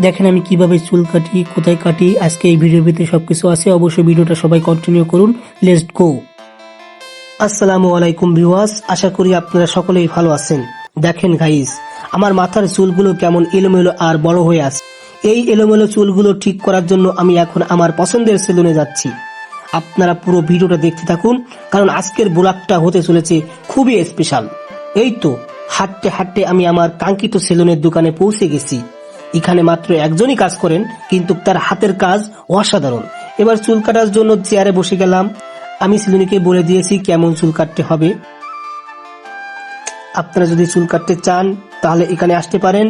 দেখেন আমি কিভাবে চুল কাটি, কোথায় কাটি। আজকে এই ভিডিওর ভিতরে সবকিছু আছে, অবশ্যই ভিডিওটা সবাই কন্টিনিউ করুন। Let's go. আসসালামু আলাইকুম ভিউয়ার্স, আশা করি আপনারা সকলেই ভালো আছেন। দেখেন গাইস, আমার মাথার চুলগুলো কেমন এলোমেলো আর বড় হয়ে আছে। এই এলোমেলো চুলগুলো ঠিক করার জন্য আমি এখন আমার পছন্দের সেলুনে যাচ্ছি। আপনারা পুরো ভিডিওটা দেখতে থাকুন, কারণ আজকের ব্লগটা হতে চলেছে খুবই স্পেশাল। এই তো হাঁটতে হাঁটতে আমি আমার কাঙ্ক্ষিত সেলুনের দোকানে পৌঁছে গেছি। এখানে মাত্র একজনই কাজ করেন, কিন্তু তার হাতের কাজ অসাধারণ। এবার চুল কাটার জন্য চেয়ারে বসে গেলাম। আমি সেলুনিকে বলে দিয়েছি কেমন চুল কাটতে হবে। আপনারা যদি চুল কাটতে চান তাহলে এখানে আসতে পারেন।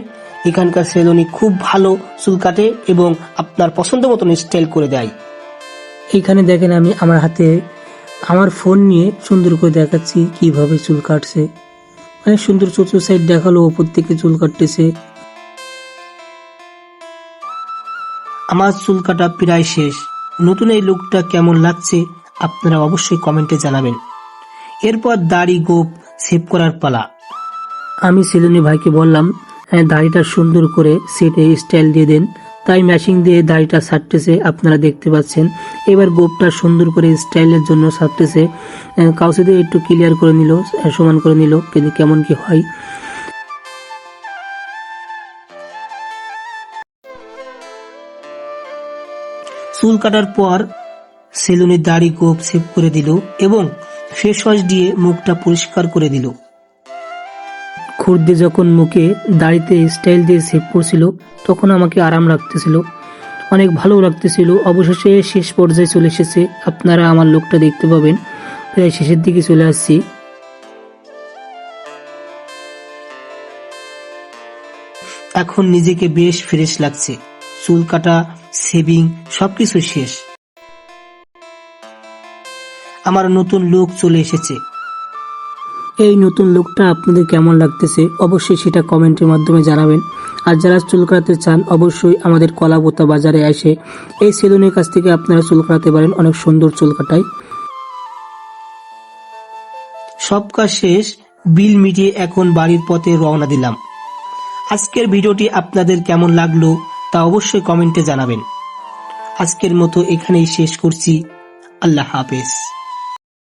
এখানকার সেলুনি খুব ভালো চুল কাটে এবং আপনার পছন্দ মতন স্টাইল করে দেয়। এখানে দেখেন আমি আমার হাতে আমার ফোন নিয়ে সুন্দর করে দেখাচ্ছি কিভাবে চুল কাটছে। অনেক সুন্দর চতুর সাইড দেখালো, ওপর থেকে চুল কাটতেছে। আমার চুল কাটা প্রায় শেষ। নতুন এই লুকটা কেমন লাগছে আপনারা অবশ্যই কমেন্টে জানাবেন। এরপর দাড়ি গোপ সেভ করার পালা। আমি সেলুনি ভাইকে বললাম, হ্যাঁ দাড়িটা সুন্দর করে সেটে স্টাইল দিয়ে দেন। তাই মেশিন দিয়ে দাড়িটা ছাড়তেছে, আপনারা দেখতে পাচ্ছেন। এবার গোপটা সুন্দর করে স্টাইলের জন্য ছাড়তেছে। কাউসে দিয়ে একটু ক্লিয়ার করে নিল, সমান করে নিল, কিন্তু কেমন কি হয়। চুল কাটার পর সেলুনে দাড়ি গোপ সেভ করে দিল এবং ফেস ওয়াশ দিয়ে মুখটা পরিষ্কার করে দিল। খুরদে যখন মুখে দাড়িতে স্টাইল দিয়ে সেভ করছিল তখন আমাকে আরাম লাগতেছিল, অনেক ভালো লাগতেছিল। অবশেষে শেষ পর্যায়ে চলে এসেছে, আপনারা আমার লুকটা দেখতে পাবেন। প্রায় শেষের দিকে চলে আসছি। এখন নিজেকে বেশ ফ্রেশ লাগছে। চুল কাটা, শেভিং সবকিছু শেষ। আমার নতুন লুক চলে এসেছে। এই নতুন লুকটা আপনাদের কেমন লাগতেছে অবশ্যই সেটা কমেন্টের মাধ্যমে জানাবেন। আর যারা চুল কাটাতে চান অবশ্যই আমাদের কলাবোতা বাজারে এসে এই সেলুনের কাছ থেকে আপনারা চুল কাটাতে পারেন, অনেক সুন্দর চুল কাটায়। সব কাজ শেষ, বিল মিটিয়ে এখন বাড়ির পথে রওনা দিলাম। আজকের ভিডিওটি আপনাদের কেমন লাগলো তা অবশ্যই কমেন্টে জানাবেন। আজকের মতো এখানেই শেষ করছি। আল্লাহ হাফেজ।